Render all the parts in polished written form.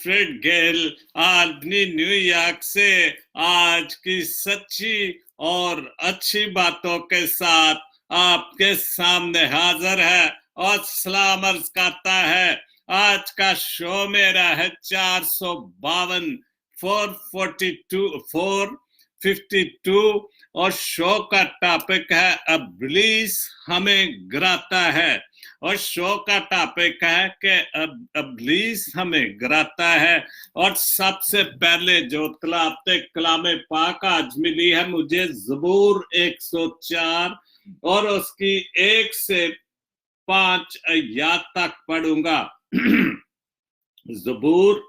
Fred गेल अपनी New York से आज की सच्ची और अच्छी बातों के साथ आपके सामने हाजिर है और सलाम अर्ज करता है। आज का शो मेरा है 452 452 और शो का टॉपिक है इब्लीस हमें गिराता है। और शो का टॉपिक है कि इब्लीस हमें गिराता है। और सबसे पहले जो कलाम पाक आज मिली है मुझे ज़बूर 104 और उसकी 1 से 5 आयत तक पढ़ूंगा। ज़बूर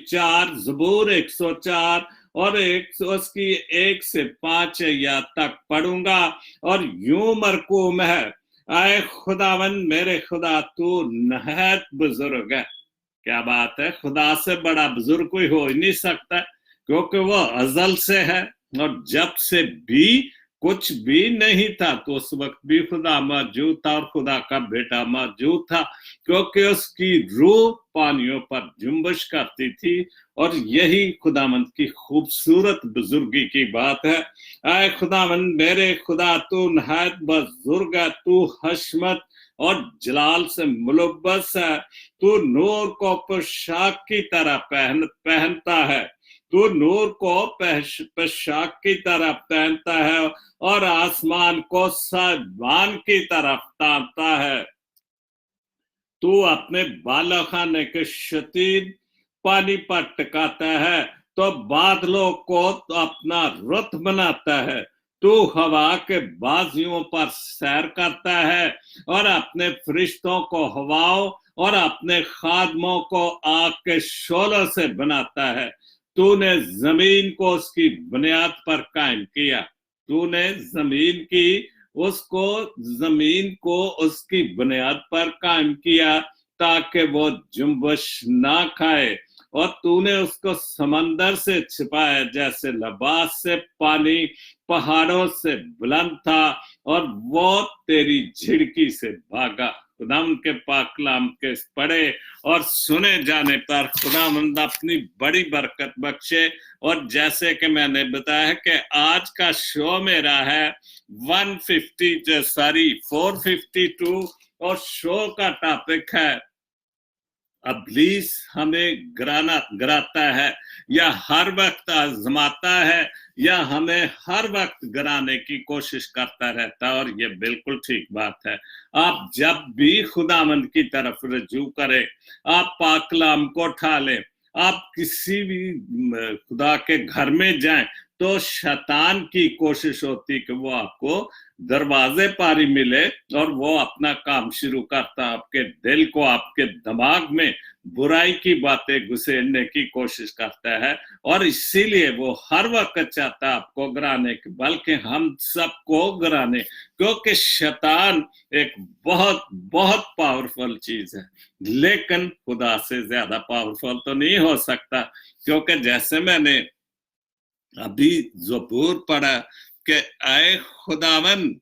4 ज़बूर 104 और उसकी 1 से 5 आयत तक पढ़ूंगा। और यूं मरकूम है, आए खुदावन मेरे खुदा तू नहायत बुजुर्ग है। क्या बात है, खुदा से बड़ा बुजुर्ग कोई हो ही नहीं सकता, क्योंकि वो अजल से है और जब से भी कुछ भी नहीं था तो उस वक्त भी खुदा मौजूद था और खुदा का बेटा मौजूद था, क्योंकि उसकी रूह पानियों पर जुम्बश करती थी। और यही खुदामंद की खूबसूरत बुजुर्गी की बात है। आए खुदामंद मेरे खुदा तू नहायत बुजुर्ग है, तू हशमत और जलाल से मुलब्बस है। तू नूर को पोशाक की तरह पहनता है, तू नूर को पोशाक की तरह पहनता है और आसमान को सामान की तरफ तानता है। तू अपने बालाखाने के शदीद पानी पर टिकाता है, तो बादलों को तो अपना रुत बनाता है। तू हवा के बाजियों पर सैर करता है और अपने फरिश्तों को हवाओं और अपने खादमों को आग के शोलों से बनाता है। तूने जमीन को उसकी बुनियाद पर कायम किया, तूने जमीन को उसकी बुनियाद पर कायम किया ताकि वो जुम्बश ना खाए। और तूने उसको समंदर से छिपाया जैसे लिबास से पानी पहाड़ों से बुलंद था और वो तेरी झिड़की से भागा। खुदाम के पाक कलाम के पढ़े और सुने जाने पर खुदावंद अपनी बड़ी बरकत बख्शे। और जैसे कि मैंने बताया कि आज का शो मेरा है 452 और शो का टॉपिक है इब्लीस हमें गिराता है या हर वक्त आजमाता है या हमें हर वक्त गिराने की कोशिश करता रहता है। और ये बिल्कुल ठीक बात है। आप जब भी खुदावंद की तरफ रजू करें, आप पाक कलाम को उठा लें, आप किसी भी खुदा के घर में जाएं, तो शैतान की कोशिश होती कि वो आपको दरवाजे पर ही मिले और वो अपना काम शुरू करता, आपके दिल को, आपके दिमाग में बुराई की बातें घुसेड़ने की कोशिश करता है। और इसीलिए वो हर वक्त चाहता है आपको गिराने, बल्कि हम सबको गिराने, क्योंकि शैतान एक बहुत बहुत पावरफुल चीज है, लेकिन खुदा से ज्यादा पावरफुल तो नहीं हो सकता। क्योंकि जैसे मैंने अभी ज़बूर पढ़ा कि आए खुदावन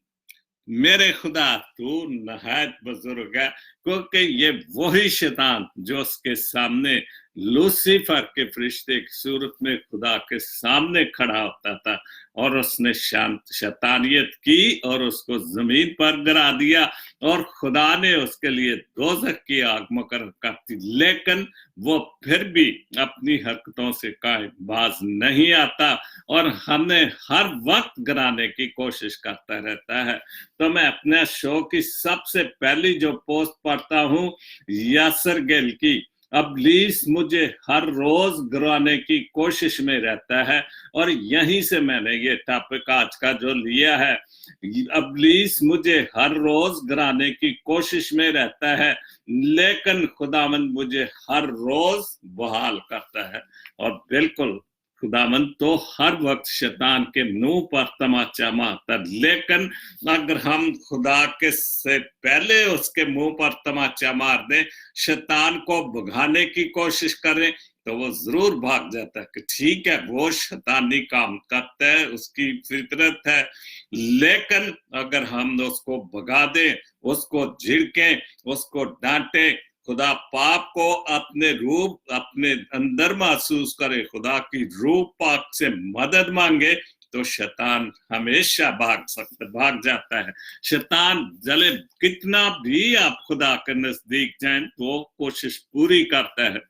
मेरे खुदा तू नहायत बुजुर्ग है, क्योंकि ये वही शैतान जो उसके सामने लूसीफर के फरिश्ते की सूरत में खुदा के सामने खड़ा होता था और उसने शैतानियत की और उसको जमीन पर गिरा दिया और खुदा ने उसके लिए दोज़ख की आग मुकर्रर कर दी। लेकिन वो फिर भी अपनी हरकतों से कायम बाज नहीं आता और हमें हर वक्त गिराने की कोशिश करता रहता है। तो मैं अपने शो की सबसे पहली जो पोस्ट पढ़ता हूं यासर गिल की, इब्लीस मुझे हर रोज गिराने की कोशिश में रहता है। और यहीं से मैंने ये टॉपिक आज का जो लिया है, इब्लीस मुझे हर रोज गिराने की कोशिश में रहता है, लेकिन खुदावंद मुझे हर रोज बहाल करता है। और बिल्कुल खुदावंद तो हर वक्त शैतान के मुंह पर तमाचा मारता, लेकिन अगर हम खुदा के से पहले उसके मुंह पर तमाचा मार दें, शैतान को भगाने की कोशिश करें, तो वो जरूर भाग जाता है कि ठीक है वो शैतानी काम करता है, उसकी फितरत है। लेकिन अगर हम उसको भगा दें, उसको झिड़कें, उसको डांटें, खुदा पाप को अपने रूप अपने अंदर महसूस करे, खुदा की रूह पाक से मदद मांगे, तो शैतान हमेशा भाग जाता है। शैतान जले कितना भी आप खुदा के नजदीक जाएं तो कोशिश पूरी करता है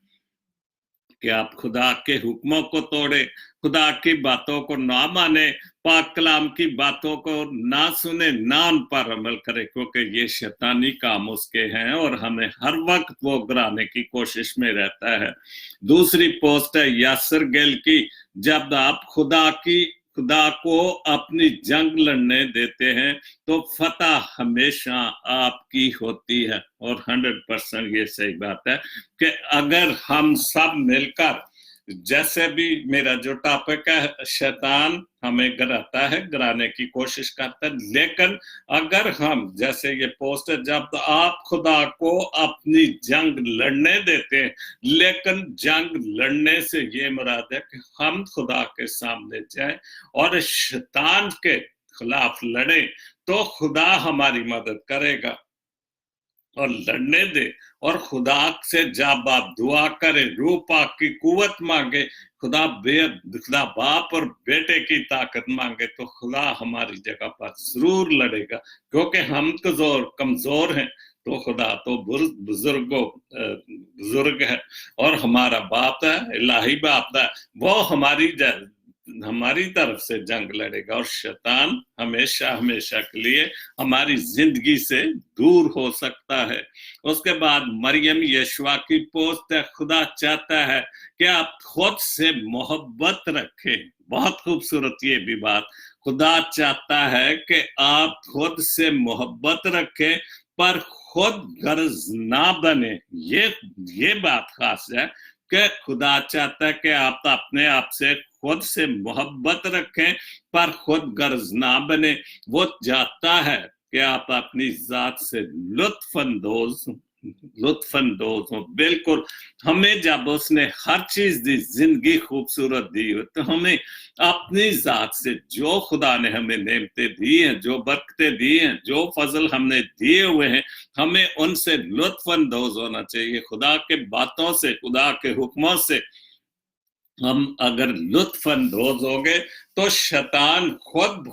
कि आप खुदा के हुक्मों को तोड़े, खुदा की बातों को ना माने, पाक कलाम की बातों को ना सुने, ना उन पर अमल करे, क्योंकि ये शैतानी काम उसके हैं और हमें हर वक्त वो गिराने की कोशिश में रहता है। दूसरी पोस्ट है यासर गिल की, जब आप खुदा को अपनी जंग लड़ने देते हैं तो फतह हमेशा आपकी होती है। और 100% ये सही बात है कि अगर हम सब मिलकर, जैसे भी मेरा जो टॉपिक है, शैतान हमें गिराने की कोशिश करता है, लेकिन अगर हम, जैसे ये पोस्ट है, जब आप खुदा को अपनी जंग लड़ने देते हैं, लेकिन जंग लड़ने से ये मुराद है कि हम खुदा के सामने जाएं और शैतान के खिलाफ लड़े, तो खुदा हमारी मदद करेगा और लड़ने दे। और खुदा से जब आप दुआ करें, रूह पाक की कुवत मांगे, खुदा बाप और बेटे की ताकत मांगे, तो खुदा हमारी जगह पर जरूर लड़ेगा, क्योंकि हम कमजोर हैं, तो खुदा तो बुजुर्ग है और हमारा बाप है, इलाही बाप है, वो हमारी तरफ से जंग लड़ेगा और शैतान हमेशा हमेशा के लिए हमारी जिंदगी से दूर हो सकता है। उसके बाद मरियम यशवा की पोस्ट है, खुदा चाहता है कि आप खुद से मोहब्बत रखें। बहुत खूबसूरत ये भी बात, खुदा चाहता है कि आप खुद से मोहब्बत रखें पर खुद गर्ज ना बने। ये बात खास है कि खुदा चाहता है कि आप अपने आप से खुद से मोहब्बत रखें पर खुद गर्ज ना बने। वो चाहता है कि आप अपनी जात से लुत्फानंदोज हो। बिल्कुल, हमें जब उसने हर चीज दी, जिंदगी खूबसूरत दी, तो हमें अपनी जात से जो खुदा ने हमें नेमतें दी हैं, जो बरकतें दी हैं, जो फजल हमने दिए हुए हैं, हमें उनसे लुत्फानंदोज होना चाहिए। खुदा के बातों से, खुदा के हुक्मों से हम अगर लुत्फानंदोज हो गए तो शैतान खुद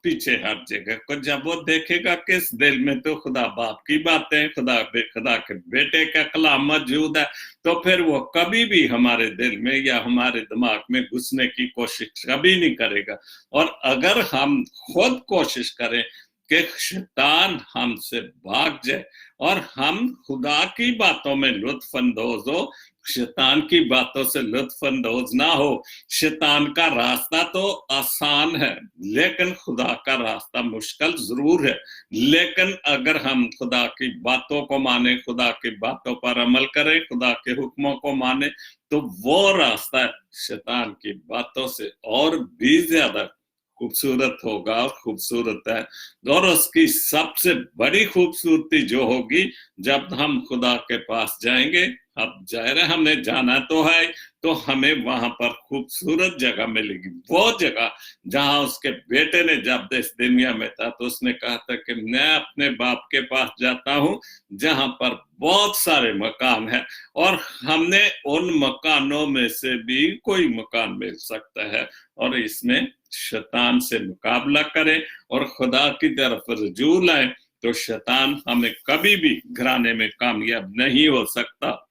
पीछे हट जाएगा। जब वो देखेगा किस दिल में तो खुदा बाप की बातें, खुदा के बेटे का कलाम मौजूद है, तो फिर वो कभी भी हमारे दिल में या हमारे दिमाग में घुसने की कोशिश कभी नहीं करेगा। और अगर हम खुद कोशिश करें कि शैतान हमसे भाग जाए और हम खुदा की बातों में लुत्फानंदोज हो, शैतान की बातों से लुत्फानंदोज ना हो। शैतान का रास्ता तो आसान है, लेकिन खुदा का रास्ता मुश्किल जरूर है। लेकिन अगर हम खुदा की बातों को माने, खुदा की बातों पर अमल करें, खुदा के हुक्मों को माने, तो वो रास्ता शैतान की बातों से और भी ज्यादा खूबसूरत होगा और खूबसूरत है। और उसकी सबसे बड़ी खूबसूरती जो होगी, जब हम खुदा के पास जाएंगे, अब जाहिर है हमें जाना तो है, तो हमें वहां पर खूबसूरत जगह मिलेगी। वो जगह जहां उसके बेटे ने जब इस दुनिया में था तो उसने कहा था कि मैं अपने बाप के पास जाता हूं जहां पर बहुत सारे मकान हैं, और हमने उन मकानों में से भी कोई मकान मिल सकता है, और इसमें शैतान से मुकाबला करें और खुदा की तरफ रजू लाएं, तो शैतान हमें कभी भी गिराने में कामयाब नहीं हो सकता।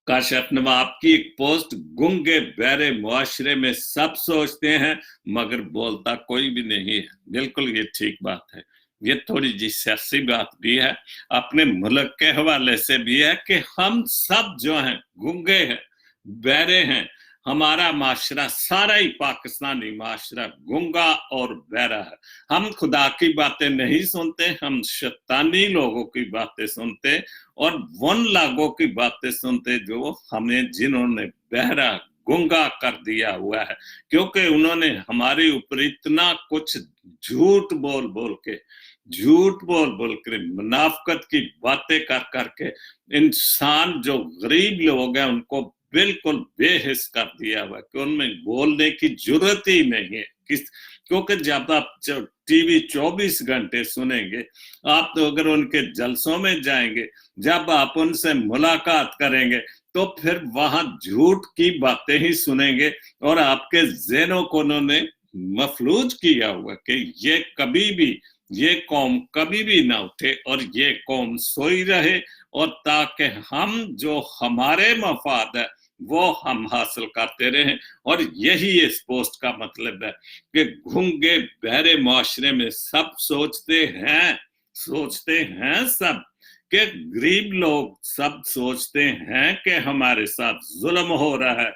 काशिफ नवाब की एक पोस्ट, गूंगे बहरे मुआशरे में सब सोचते हैं मगर बोलता कोई भी नहीं है। बिल्कुल ये ठीक बात है। ये थोड़ी जी सियासी बात भी है, अपने मुल्क के हवाले से भी है कि हम सब जो हैं गूंगे हैं, बहरे हैं। हमारा माशरा, सारा ही पाकिस्तानी माशरा गूंगा और बहरा है। हम खुदा की बातें नहीं सुनते, हम शैतानी लोगों की बातें सुनते और उन लोगों की बातें सुनते जो हमें, जिन्होंने बहरा गूंगा कर दिया हुआ है, क्योंकि उन्होंने हमारे ऊपर इतना कुछ झूठ बोल कर, मुनाफिकत की बातें कर करके इंसान जो गरीब लोग हैं उनको बिल्कुल बेहिस कर दिया हुआ कि उनमें बोलने की जरूरत ही नहीं है। क्योंकि जब आप टीवी 24 घंटे सुनेंगे, आप तो अगर उनके जलसों में जाएंगे, जब आप उनसे मुलाकात करेंगे तो फिर वहां झूठ की बातें ही सुनेंगे और आपके ज़हनों को उन्होंने मफलूज किया हुआ कि ये कौम कभी भी ना उठे और ये कौम सोई रहे, और ताकि हम जो हमारे मफाद है वो हम हासिल करते रहें। और यही इस पोस्ट का मतलब है कि गूंगे बहरे मुआशरे में सब सोचते हैं सब कि गरीब लोग सब सोचते हैं कि हमारे साथ जुल्म हो रहा है,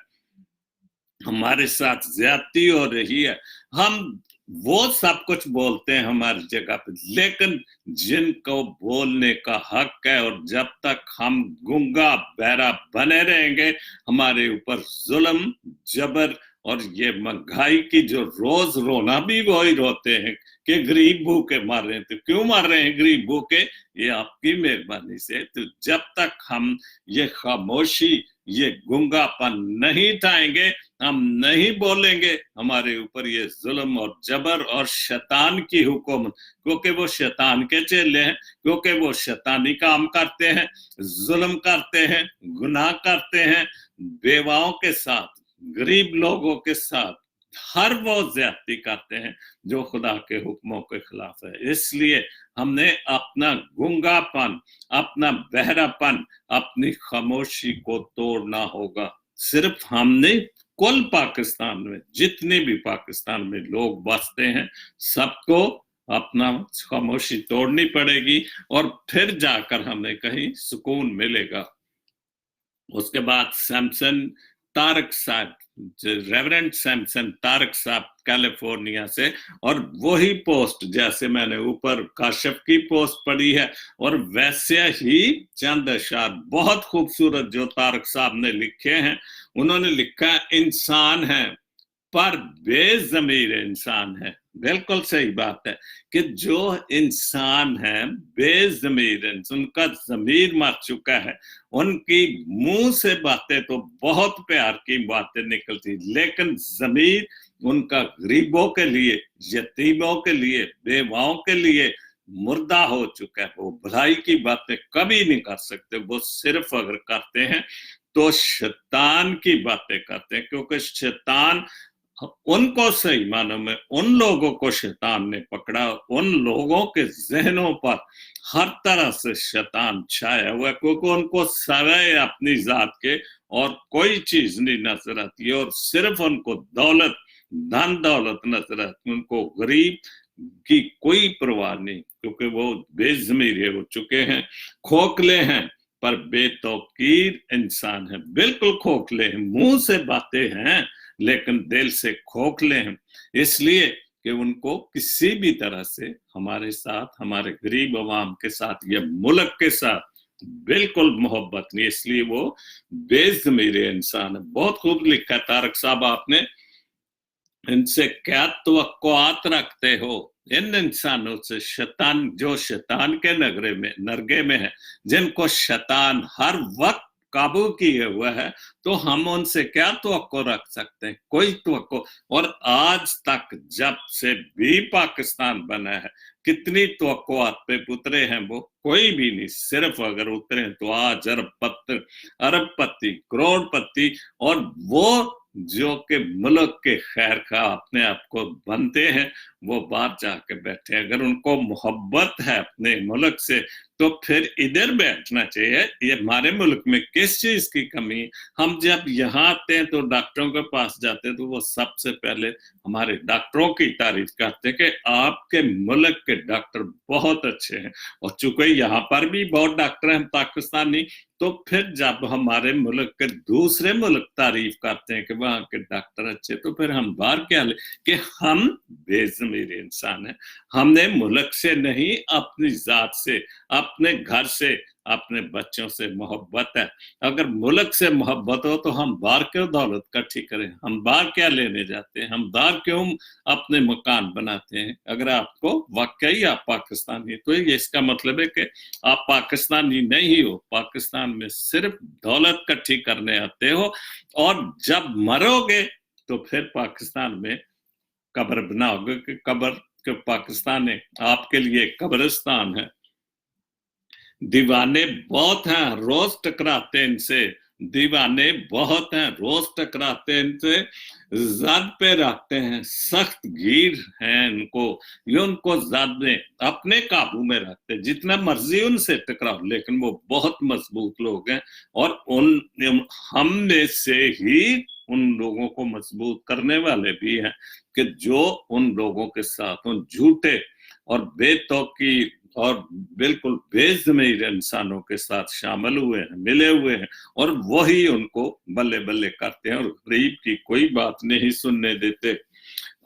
हमारे साथ ज्यादती हो रही है, हम वो सब कुछ बोलते हैं हमारी जगह पे, लेकिन जिनको बोलने का हक है और जब तक हम गूंगा बहरा बने रहेंगे, हमारे ऊपर जुल्म जबर और ये महंगाई की जो रोज रोना भी वही रोते हैं कि गरीब भूखे मर रहे हैं। तो क्यों मर रहे हैं गरीब भूखे? ये आपकी मेहरबानी से। तो जब तक हम ये खामोशी, ये गूंगापन नहीं ठाएंगे, हम नहीं बोलेंगे, हमारे ऊपर ये जुल्म और जबर और शैतान की हुकूमत, क्योंकि वो शैतान के चेले हैं, क्योंकि वो शैतानी काम करते हैं, जुल्म करते हैं, गुनाह करते हैं, बेवाओं के साथ, गरीब लोगों के साथ हर वो ज्यादती करते हैं जो खुदा के हुक्मों के खिलाफ है। इसलिए हमने अपना गूंगापन, अपना बहरापन, अपनी खामोशी को तोड़ना होगा। सिर्फ हमने कुल पाकिस्तान में जितने भी पाकिस्तान में लोग बसते हैं, सबको अपना खामोशी तोड़नी पड़ेगी और फिर जाकर हमें कहीं सुकून मिलेगा। उसके बाद सैमसन तारक साहब, रेवरेंड सैमसन तारक साहब कैलिफोर्निया से, और वही पोस्ट जैसे मैंने ऊपर काशिफ की पोस्ट पढ़ी है और वैसे ही चंद अशार बहुत खूबसूरत जो तारक साहब ने लिखे हैं। उन्होंने लिखा इंसान है पर बेज़मीर इंसान है। बिल्कुल सही बात है कि जो इंसान है बेज़मीर, उनका ज़मीर मर चुका है, उनकी मुंह से बातें तो बहुत प्यार की बातें निकलती, लेकिन ज़मीर उनका गरीबों के लिए, यतीमों के लिए, बेवाओं के लिए मुर्दा हो चुका है। वो भलाई की बातें कभी नहीं कर सकते, वो सिर्फ अगर करते हैं तो शैतान की बातें करते हैं, क्योंकि शैतान उनको सही मानों में उन लोगों को शैतान ने पकड़ा, उन लोगों के जहनों पर हर तरह से शैतान छाया हुआ है, क्योंकि उनको सवाए अपनी जात के और कोई चीज नहीं नजर आती है और सिर्फ उनको दौलत, धन दौलत नजर आती है। उनको गरीब की कोई परवाह नहीं, क्योंकि वो बेज़मीर हो चुके हैं, खोखले हैं पर बेतौकीर इंसान है। बिल्कुल खोखले हैं, मुंह से बातें हैं लेकिन दिल से खोखले हैं, इसलिए कि उनको किसी भी तरह से हमारे साथ, हमारे गरीब अवाम के साथ या मुल्क के साथ बिल्कुल मोहब्बत नहीं, इसलिए वो बेज़मीर इंसान है। बहुत खूब लिखा तारक साहब आपने, इनसे क्या तवक्कुआत रखते हो इन इंसानों से, शैतान जो शैतान के नरगे में है, जिनको शैतान हर वक्त काबू किए हुआ है, तो हम उनसे क्या तवक्को रख सकते हैं? कोई तवक्को। और आज तक जब से भी पाकिस्तान बना है, कितनी तवक्कुआत पे उतरे हैं वो? कोई भी नहीं। सिर्फ अगर उतरे तो आज अरबपति, करोड़पति, और वो जो कि मुल्क के खैर का अपने आप को बनते हैं, वो बाहर जाके बैठे। अगर उनको मोहब्बत है अपने मुल्क से तो फिर इधर बैठना चाहिए। ये हमारे मुल्क में किस चीज की कमी है? हम जब यहाँ आते हैं तो डॉक्टरों के पास जाते हैं तो वो सबसे पहले हमारे डॉक्टरों की तारीफ करते हैं कि आपके मुल्क के डॉक्टर बहुत अच्छे हैं। और चूंकि यहाँ पर भी बहुत डॉक्टर हैं पाकिस्तानी, तो फिर जब हमारे मुल्क के दूसरे मुल्क तारीफ करते हैं कि वहाँ के डॉक्टर अच्छे, तो फिर हम बाहर क्या ले कि हम बेज़मीर इंसान हैं। हमने मुल्क से नहीं, अपनी जात से, अपने घर से, अपने बच्चों से मोहब्बत है। अगर मुल्क से मोहब्बत हो तो हम बाहर क्यों दौलत इकट्ठी करें? हम बाहर क्या लेने जाते हैं? हम बाहर क्यों अपने मकान बनाते हैं? अगर आपको वाकई आप पाकिस्तानी, तो ये इसका मतलब है कि आप पाकिस्तानी नहीं हो। पाकिस्तान में सिर्फ दौलत इकट्ठी करने आते हो, और जब मरोगे तो फिर पाकिस्तान में कब्र बनाओगे कि कब्र कि पाकिस्तान आपके लिए कब्रिस्तान है। दीवाने बहुत हैं, रोज टकराते हैं इनसे, दीवाने बहुत हैं, रोज टकराते हैं इनसे, जद पे रखते हैं, सख्त गीर हैं इनको, ये उनको जद में अपने काबू में रखते हैं, जितना मर्जी उनसे टकराओ, लेकिन वो बहुत मजबूत लोग हैं। और हम में से ही उन लोगों को मजबूत करने वाले भी हैं कि जो उन लोगों के साथ उन झूठे और बेतौकी और बिल्कुल बेज़मीर इंसानों के साथ शामिल हुए हैं, मिले हुए हैं, और वही उनको बल्ले बल्ले करते हैं और गरीब की कोई बात नहीं सुनने देते।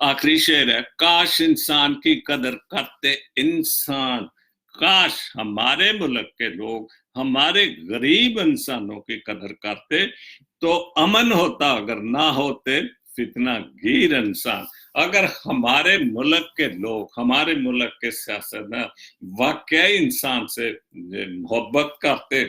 आखिरी शेर है, काश इंसान की कदर करते इंसान, काश हमारे मुल्क के लोग हमारे गरीब इंसानों की कदर करते तो अमन होता, अगर ना होते फितना गीर इंसान। अगर हमारे मुल्क के लोग, हमारे मुल्क के सियासतदान वाकई इंसान से मोहब्बत करते,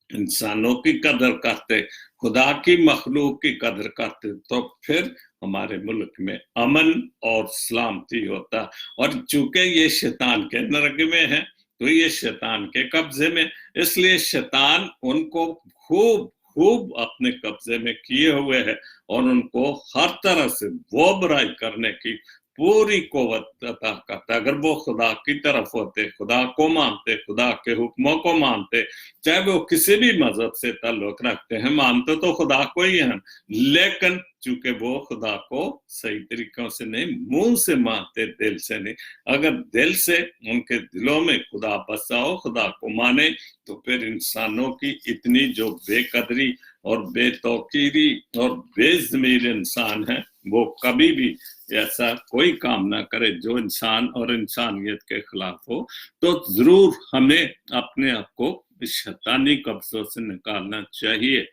इंसानों की कदर करते, खुदा की मखलूक की कदर करते, तो फिर हमारे मुल्क में अमन और सलामती होता। और चूंकि ये शैतान के नरग में है, तो ये शैतान के कब्जे में, इसलिए शैतान उनको खूब खूब अपने कब्जे में किए हुए है और उनको हर तरह से वो बुराई करने की पूरी कुव्वत अता करता। अगर वो खुदा की तरफ होते, खुदा को मानते, खुदा के हुक्मों को मानते, चाहे वो किसी भी मजहब से ताल्लुक रखते हैं, मानते तो खुदा को ही हैं, लेकिन चूंकि वो खुदा को सही तरीकों से नहीं, मुंह से मानते, दिल से नहीं। अगर दिल से उनके दिलों में खुदा बसाओ, खुदा को माने, तो फिर इंसानों की इतनी जो बेकदरी और बेतौकीरी और बेज़मीर इंसान है, वो कभी भी ऐसा कोई काम ना करे जो इंसान और इंसानियत के खिलाफ हो। तो जरूर हमें अपने आप को शैतानी कब्जों से निकालना चाहिए।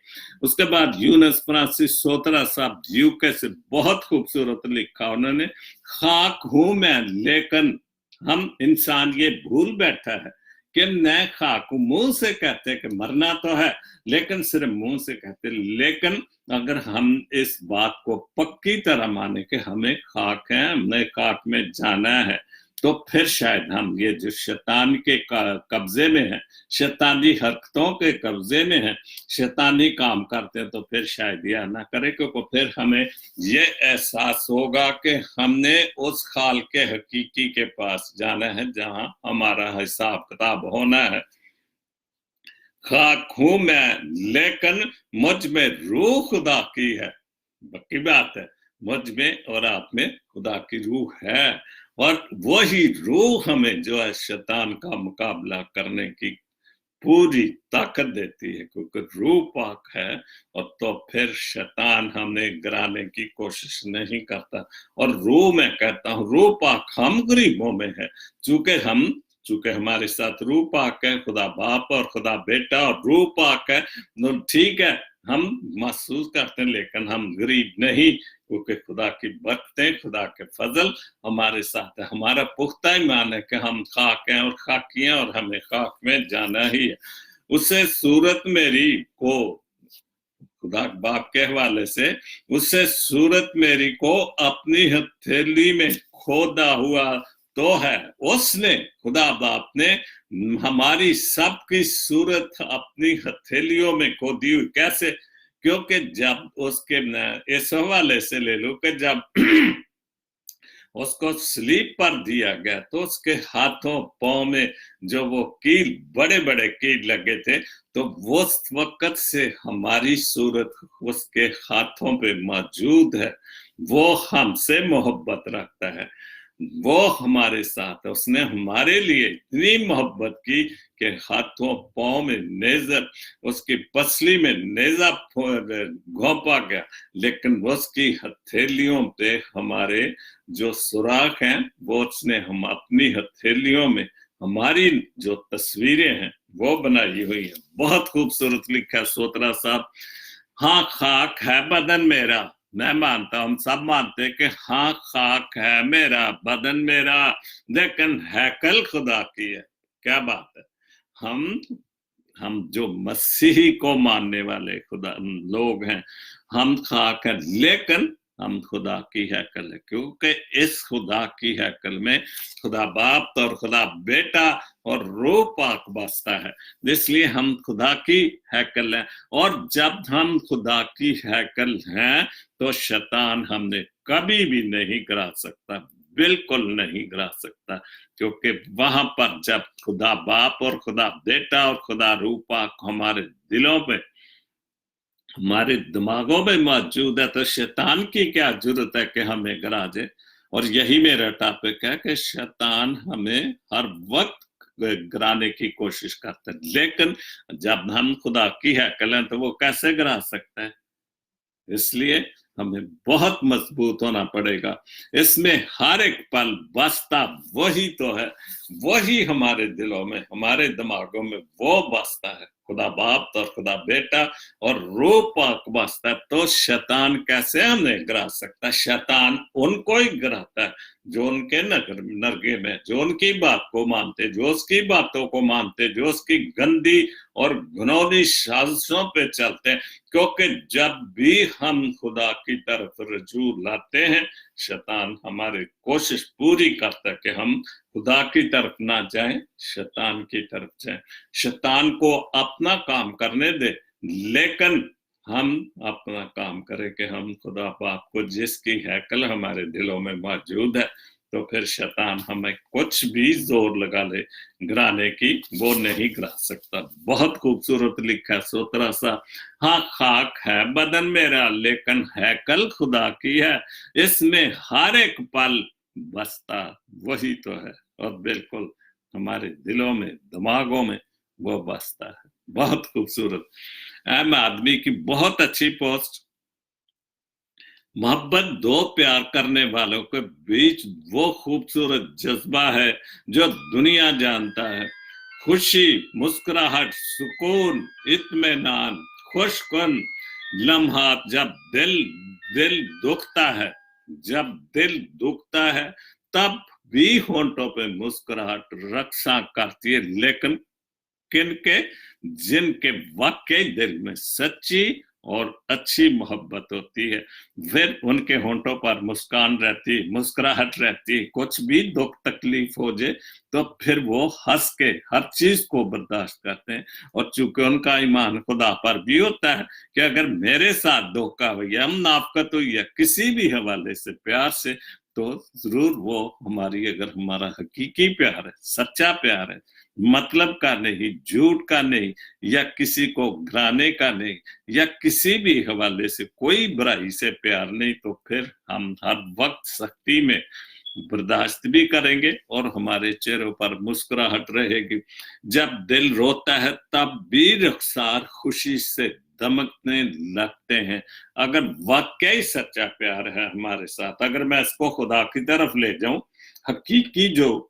उसके बाद यूनुस फ्रांसिस सोतरा साहब यूके से बहुत खूबसूरत लिखा उन्होंने, खाक हूं मैं लेकिन हम इंसान ये भूल बैठा है कि मैं खाक हूं। मुंह से कहते कि मरना तो है, लेकिन सिर्फ मुंह से कहते। लेकिन अगर हम इस बात को पक्की तरह माने कि हमें खाक है, हमने खाक में जाना है, तो फिर शायद हम ये जो शैतान के कब्जे में है, शैतानी हरकतों के कब्जे में है, शैतानी काम करते हैं, तो फिर शायद यह ना करें, क्योंकि फिर हमें ये एहसास होगा कि हमने उस खाल के हकीकी के पास जाना है जहां हमारा हिसाब किताब होना है। खाक हूं मैं लेकिन मुझ में रूह खुदा की है। पक्की बात है, मुझ में और आप में खुदा की रूह है, और वही रूह हमें जो है शैतान का मुकाबला करने की पूरी ताकत देती है, क्योंकि रूह पाक है, और तो फिर शैतान हमें गिराने की कोशिश नहीं करता। और रूह, मैं कहता हूँ रूह पाक हम गरीबों में है, चूंकि हमारे साथ रूह पाक है, खुदा बाप और खुदा बेटा और रूह पाक है, ठीक है, हम महसूस करते हैं, लेकिन हम गरीब नहीं, क्योंकि खुदा की बरकतें, खुदा के फजल हमारे साथ है। हमारा पुख्ता ईमान है कि हम खाक हैं और खाकी हैं, और हमें खाक में जाना ही है। उससे सूरत मेरी को, खुदा बाप के हवाले से, उससे सूरत मेरी को अपनी हथेली में खोदा हुआ तो है। उसने, खुदा बाप ने हमारी सबकी सूरत अपनी हथेलियों में खोदी हुई। कैसे? क्योंकि जब उसके, इस हवाले से ले लो कि जब उसको स्लीप पर दिया गया, तो उसके हाथों पांव में जो वो कील, बड़े बड़े कील लगे थे, तो उस वक्त से हमारी सूरत उसके हाथों पे मौजूद है। वो हमसे मोहब्बत रखता है, वो हमारे साथ है। उसने हमारे लिए इतनी मोहब्बत की कि हाथों पांव में नेज़र, उसकी पसली में नेज़ा घोंपा गया, लेकिन उसकी हथेलियों पे हमारे जो सुराख हैं, वो उसने हम अपनी हथेलियों में, हमारी जो तस्वीरें हैं वो बनाई हुई है। बहुत खूबसूरत लिखा सोतरा साहब। हाँ, खाक है बदन मेरा, मैं मानता हूं, हम सब मानते हैं कि हाँ, खाक है मेरा बदन मेरा, लेकिन हैकल खुदा की है। क्या बात है। हम जो मसीही को मानने वाले खुदा लोग हैं, हम खाक हैं, लेकिन हम खुदा की हैकल है, क्योंकि इस खुदा की हैकल में खुदा बाप और खुदा बेटा और रूह पाक बसता है, इसलिए हम खुदा की हैकल हैं। और जब हम खुदा की हैकल हैं तो शैतान हमने कभी भी नहीं गिरा सकता, बिल्कुल नहीं गिरा सकता, क्योंकि वहां पर जब खुदा बाप और खुदा बेटा और खुदा रूह पाक हमारे दिलों में, हमारे दिमागों में मौजूद है, तो शैतान की क्या जरूरत है कि हमें गिरा दे। और यही मेरा टॉपिक है कि शैतान हमें हर वक्त गिराने की कोशिश करता है, लेकिन जब हम खुदा की हैकल हैं तो वो कैसे गिरा सकता है। इसलिए हमें बहुत मजबूत होना पड़ेगा। इसमें हर एक पल बसता वही तो है, वही हमारे दिलों में, हमारे दिमागों में वो बसता है, खुदा बाप और खुदा बेटा और रूह पाक बसता है। तो शैतान कैसे हमें गिरा सकता है? शैतान उनको ही गिराता है जो उनके नरगे में, जो उनकी बात को मानते, जो उसकी बातों को मानते, जो उसकी गंदी और घिनौनी साजिशों पे चलते हैं। क्योंकि जब भी हम खुदा की तरफ रजू लाते हैं, शैतान हमारी कोशिश पूरी करता है कि हम खुदा की तरफ ना जाएं, शैतान की तरफ जाएं। शैतान को अपना काम करने दे, लेकिन हम अपना काम करें कि हम खुदा बाप को, जिसकी हैकल हमारे दिलों में मौजूद है, तो फिर शैतान हमें कुछ भी जोर लगा ले गिराने की, वो नहीं गिरा सकता। बहुत खूबसूरत लिखा है 17 सा, हाँ खाक है बदन मेरा लेकिन हैकल खुदा की है, इसमें हर एक पल बसता वही तो है। और बिल्कुल हमारे दिलों में, दिमागों में वो बसता है। बहुत खूबसूरत। आम आदमी की बहुत अच्छी पोस्ट। मोहब्बत दो प्यार करने वालों के बीच वो खूबसूरत जज्बा है जो दुनिया जानता है। खुशी, मुस्कुराहट, सुकून, इत्मीनान, खुशकुन लम्हात। जब दिल दुखता है, जब दिल दुखता है तब भी होंठों पे मुस्कुराहट रक्षा करती है, लेकिन किनके? जिनके वाकई दिल में सच्ची और अच्छी मोहब्बत होती है, फिर उनके होंठों पर मुस्कान रहती, मुस्कुराहट रहती। कुछ भी दुख तकलीफ हो जाए तो फिर वो हंस के हर चीज को बर्दाश्त करते हैं। और चूंकि उनका ईमान खुदा पर भी होता है कि अगर मेरे साथ धोखा हुई है, मुनाफकत हुई है किसी भी हवाले से, प्यार से, तो जरूर वो हमारी, अगर हमारा हकीकी प्यार है, सच्चा प्यार है, मतलब का नहीं, झूठ का नहीं, या किसी को गिराने का नहीं, या किसी भी हवाले से कोई बुराई से प्यार नहीं, तो फिर हम हर वक्त सख्ती में बर्दाश्त भी करेंगे और हमारे चेहरों पर मुस्कुराहट रहेगी। जब दिल रोता है तब भी रुखसार खुशी से दमकने लगते हैं। अगर वाकई सच्चा प्यार है हमारे साथ, अगर मैं इसको खुदा की तरफ ले जाऊं, हकीकी जो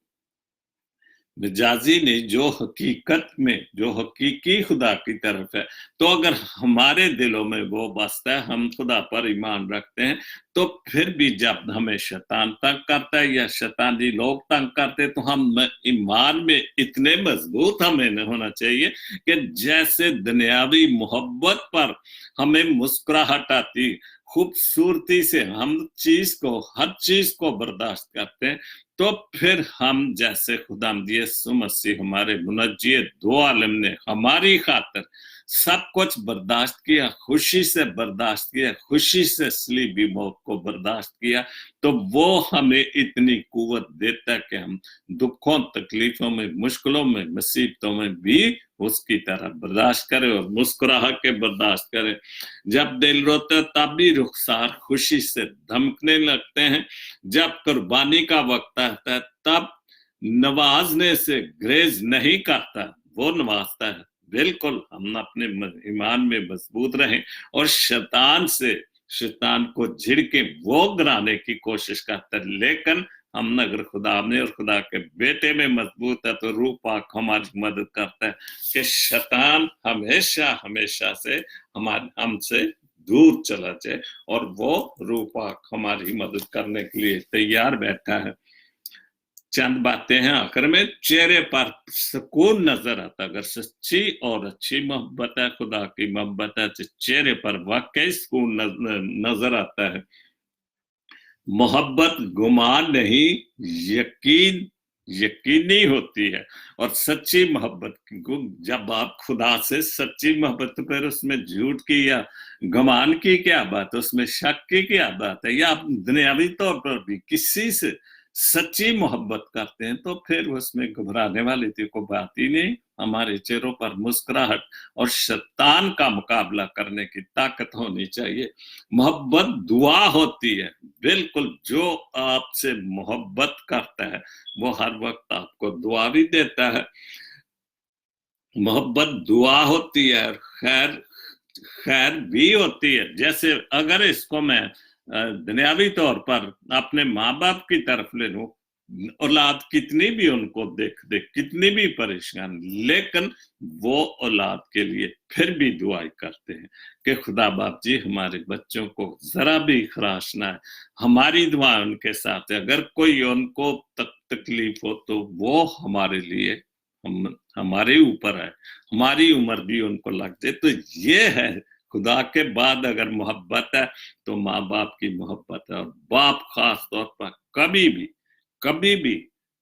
मिजाजी ने, जो हकीकत में, जो हकीकी खुदा की तरफ है, तो अगर हमारे दिलों में वो बसता है, हम खुदा पर ईमान रखते हैं, तो फिर भी जब हमें शैतान तंग करता है या शैतानी लोग तंग करते, तो हम ईमान में इतने मजबूत हमें होना चाहिए कि जैसे दुनियावी मोहब्बत पर हमें मुस्कुराहट आती, खूबसूरती से हम चीज को, हर चीज को बर्दाश्त करते हैं, तो फिर हम जैसे खुदावंद यीशु मसीह हमारे मुनज्जी दो आलम ने हमारी खातिर सब कुछ बर्दाश्त किया, खुशी से बर्दाश्त किया, खुशी से सलीबी मौत को बर्दाश्त किया, तो वो हमें इतनी कुव्वत देता है कि हम दुखों, तकलीफों में, मुश्किलों में, मुसीबतों में भी उसकी तरह बर्दाश्त करें और मुस्कुराहट के बर्दाश्त करें। जब दिल रोते तब भी रुखसार खुशी से धमकने लगते हैं। जब कुर्बानी का वक्त आता है तब नवाजने से ग्रेज नहीं करता, वो नवाजता है। बिल्कुल हम अपने ईमान में मजबूत रहें और शैतान को झिड़के वो गिराने की कोशिश करता है, लेकिन हम अगर खुदा में और खुदा के बेटे में मजबूत है तो रूह पाक हमारी मदद करता है कि शैतान हमेशा हमेशा से हमसे दूर चला जाए, और वो रूह पाक हमारी मदद करने के लिए तैयार बैठा है। चंद बातें हैं आखिर में। चेहरे पर सुकून नजर आता, अगर सच्ची और अच्छी मोहब्बत है, खुदा की मोहब्बत है, तो चेहरे पर वाकई सुकून नजर आता है। मोहब्बत गुमान नहीं, यकीनी होती है। और सच्ची मोहब्बत को जब आप खुदा से सच्ची मोहब्बत, तो फिर उसमें झूठ की या गुमान की क्या बात, उसमें शक की क्या बात है? या आप दुनियावी तौर पर भी किसी से सच्ची मोहब्बत करते हैं तो फिर उसमें घबराने वाली थी कोई बात ही नहीं। हमारे चेहरों पर मुस्कुराहट और शैतान का मुकाबला करने की ताकत होनी चाहिए। मोहब्बत दुआ होती है। बिल्कुल, जो आपसे मोहब्बत करता है वो हर वक्त आपको दुआ भी देता है। मोहब्बत दुआ होती है, खैर खैर भी होती है। जैसे अगर इसको मैं दुनियावी तौर पर अपने माँ बाप की तरफ ले लूं, औलाद कितनी भी उनको देख देख कितनी भी परेशान, लेकिन वो औलाद के लिए फिर भी दुआई करते हैं कि खुदा बाप जी हमारे बच्चों को जरा भी खराश ना है। हमारी दुआ उनके साथ है। अगर कोई उनको तकलीफ हो तो वो हमारे लिए, हमारे ऊपर है, हमारी उम्र भी उनको लग जाए। तो ये है खुदा के बाद अगर मोहब्बत है तो माँ बाप की मोहब्बत है। और बाप खास तौर पर कभी भी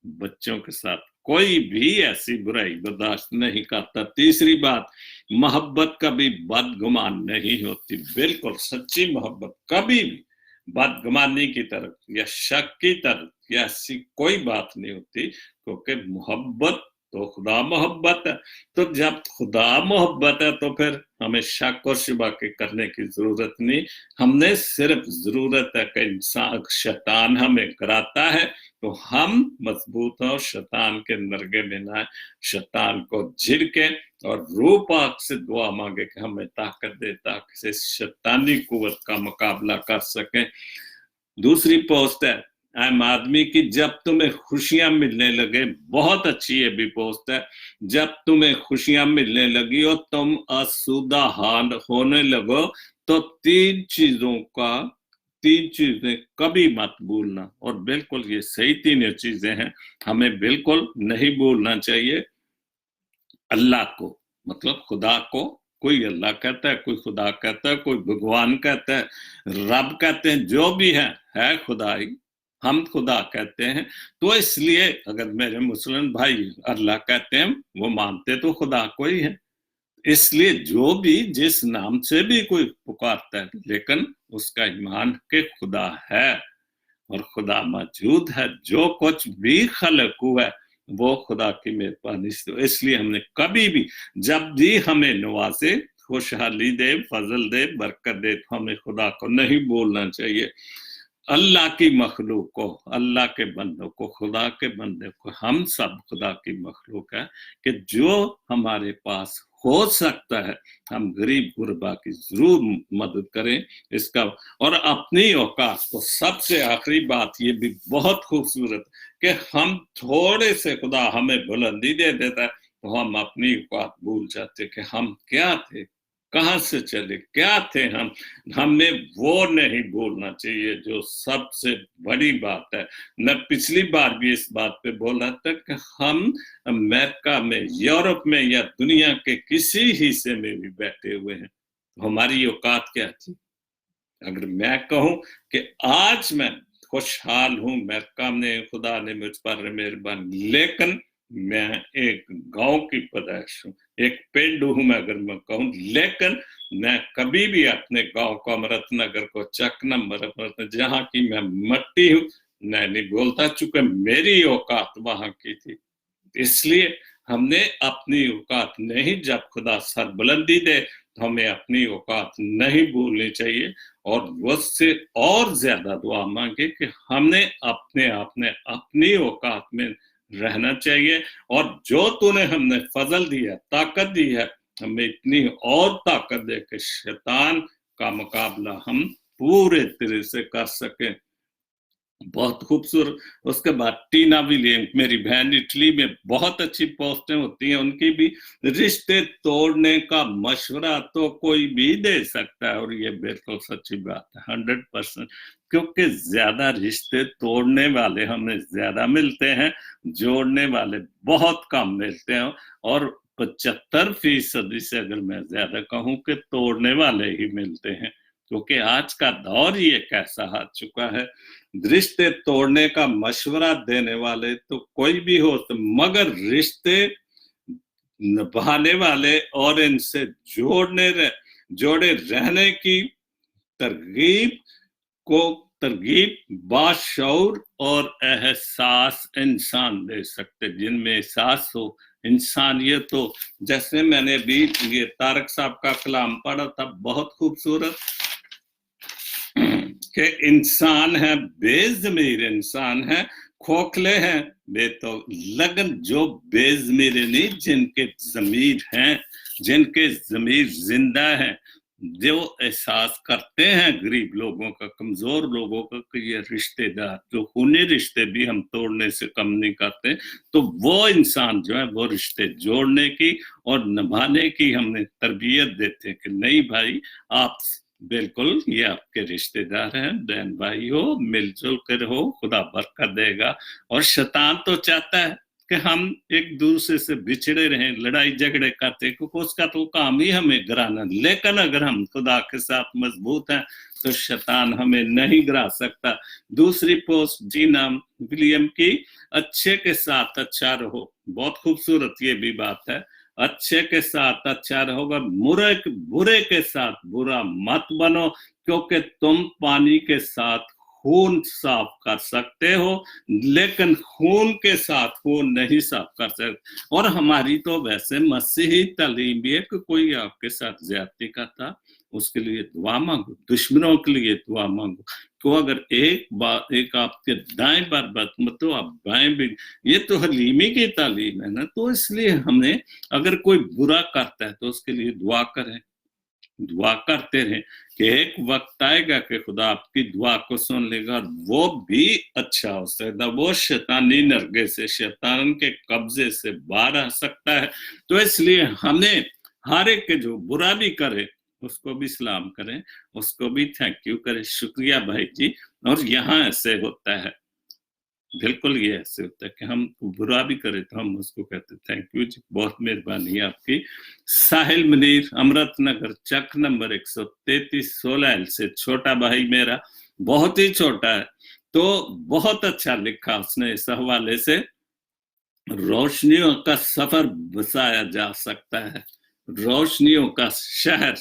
बच्चों के साथ कोई भी ऐसी बुराई बर्दाश्त नहीं करता। तीसरी बात, मोहब्बत कभी बदगुमान नहीं होती। बिल्कुल सच्ची मोहब्बत कभी भी बदगुमानी की तरफ या शक की तरफ या ऐसी कोई बात नहीं होती, क्योंकि मोहब्बत तो खुदा मोहब्बत है। तो जब खुदा मोहब्बत है तो फिर हमें शक और शुबा के करने की जरूरत नहीं। हमने सिर्फ जरूरत है कि इंसान शैतान हमें कराता है तो हम मजबूत हो, शैतान के नरगे में ना, शैतान को झिड़के और रूह पाक से दुआ मांगे कि हमें ताकत दे ताकि शैतानी कुव्वत का मुकाबला कर सकें। दूसरी पोस्ट है आम आदमी की, जब तुम्हें खुशियां मिलने लगे। बहुत अच्छी ये भी पोस्ट है। जब तुम्हें खुशियां मिलने लगी और तुम आसूदा हाल होने लगो तो तीन चीजें कभी मत भूलना। और बिल्कुल ये सही तीन चीजें हैं, हमें बिल्कुल नहीं भूलना चाहिए। अल्लाह को, मतलब खुदा को, कोई अल्लाह कहता है, कोई खुदा कहता है, कोई भगवान कहता है, रब कहते हैं, जो भी है खुदाई, हम खुदा कहते हैं। तो इसलिए अगर मेरे मुस्लिम भाई अल्लाह कहते हैं वो मानते तो खुदा को ही है। इसलिए जो भी जिस नाम से भी कोई पुकारता है, लेकिन उसका ईमान के खुदा है और खुदा मौजूद है। जो कुछ भी खलक हुआ है वो खुदा की मेहरबानी से। इसलिए हमने कभी भी, जब भी हमें नवाजे, खुशहाली दे, फजल दे, बरकत दे, तो हमें खुदा को नहीं बोलना चाहिए। अल्लाह की मखलूक को, अल्लाह के बंदों को, खुदा के बंदे को, हम सब खुदा की मखलूक है कि जो हमारे पास हो सकता है हम गरीब गुरबा की जरूर मदद करें इसका। और अपनी औकात को, सबसे आखिरी बात ये भी बहुत खूबसूरत कि हम थोड़े से खुदा हमें बुलंदी दे देता है तो हम अपनी औकात भूल जाते कि हम क्या थे, कहां से चले, क्या थे हम। हमें वो नहीं भूलना चाहिए जो सबसे बड़ी बात है। मैं पिछली बार भी इस बात पे बोला था कि हम अमेरिका में, यूरोप में या दुनिया के किसी हिस्से में भी बैठे हुए हैं, हमारी औकात क्या थी? अगर मैं कहूं कि आज मैं खुशहाल हूं, अमेरिका में खुदा ने मुझ पर मेहरबानी, लेकिन मैं एक गांव की पैदाइश हूं, एक पिंड हूं मैं, अगर मैं कहूं, लेकिन मैं कभी भी अपने गांव को, अमृतनगर को, चक नंबर जहां की मैं मट्टी हूं, मैं नहीं बोलता, चूंकि मेरी औकात वहां की थी। इसलिए हमने अपनी औकात नहीं, जब खुदा सरबुलंदी दे तो हमें अपनी औकात नहीं भूलनी चाहिए और उससे और ज्यादा दुआ मांगे कि हमने अपने आप में अपनी औकात में रहना चाहिए। और जो तूने हमने फजल दिया, ताकत दी है, हमें इतनी और ताकत दे कि शैतान का मुकाबला हम पूरे तरह से कर सकें। बहुत खूबसूरत। उसके बाद टीना विलियम, मेरी बहन, इटली में बहुत अच्छी पोस्टें होती हैं उनकी भी। रिश्ते तोड़ने का मशवरा तो कोई भी दे सकता है और ये बिल्कुल सच्ची बात है, 100%। क्योंकि ज्यादा रिश्ते तोड़ने वाले हमें ज्यादा मिलते हैं, जोड़ने वाले बहुत कम मिलते हैं। और 75% से अगर मैं ज्यादा कहूं कि तोड़ने वाले ही मिलते हैं। क्योंकि आज का दौर ही एक ऐसा आ चुका है, रिश्ते तोड़ने का मशवरा देने वाले तो कोई भी हो, मगर रिश्ते निभाने वाले और इनसे जोड़े रहने की तरगीब बाशऊर और एहसास इंसान दे सकते, जिनमें एहसास हो, इंसानियत हो। जैसे मैंने भी ये तारक साहब का कलाम पढ़ा था, बहुत खूबसूरत, कि इंसान है, बेज़मीर इंसान है, खोखले हैं लगन जो बेज़मीर नहीं, जिनके ज़मीर हैं, जिनके ज़मीर जिंदा हैं, जो एहसास करते हैं गरीब लोगों का, कमजोर लोगों का, कि ये रिश्तेदार जो खूनी रिश्ते भी हम तोड़ने से कम नहीं करते, तो वो इंसान जो है वो रिश्ते जोड़ने की और निभाने की हमें तरबियत देते हैं कि नहीं भाई, आप बिल्कुल ये आपके रिश्तेदार हैं, बहन भाई हो, मिलजुल कर हो, खुदा बरकत देगा। और शैतान तो चाहता है कि हम एक दूसरे से बिछड़े रहें, लड़ाई झगड़े करते, क्योंकि उसका तो काम ही हमें गिराना। लेकिन अगर हम खुदा के साथ मजबूत हैं तो शैतान हमें नहीं गिरा सकता। दूसरी पोस्ट जीना विलियम की, अच्छे के साथ अच्छा रहो। बहुत खूबसूरत ये भी बात है, अच्छे के साथ अच्छा रहोगा, बुरे के साथ बुरा मत बनो, क्योंकि तुम पानी के साथ खून साफ कर सकते हो, लेकिन खून के साथ खून नहीं साफ कर सकते। और हमारी तो वैसे मसीही तालीम भी है कि कोई आपके साथ ज्यादती करता, उसके लिए दुआ मांगो, दुश्मनों के लिए दुआ मांगो। तो अगर एक आपके दाएं बरबत मत तो आप बाएं भी, ये तो हलीमी की तालीम है ना। तो इसलिए हमें अगर कोई बुरा करता है तो उसके लिए दुआ करें, दुआ करते रहें कि एक वक्त आएगा कि खुदा आपकी दुआ को सुन लेगा और वो भी अच्छा हो सकता है, वो शैतानी नरगे से, शैतान के कब्जे से बाहर आ सकता है। तो इसलिए हमें हर एक के जो बुरा भी करे उसको भी सलाम करें, उसको भी थैंक यू करें, शुक्रिया भाई जी। और यहाँ ऐसे होता है, बिल्कुल ये ऐसे होता है कि हम बुरा भी करें तो हम उसको कहते हैं थैंक यू जी, बहुत मेहरबानी आपकी। साहिल मुनीर, अमृत नगर, चक नंबर 133, 16 से छोटा भाई मेरा, बहुत ही छोटा है, तो बहुत अच्छा लिखा उसने इस हवाले से। रोशनियों का सफर बसाया जा सकता है, रोशनियों का शहर,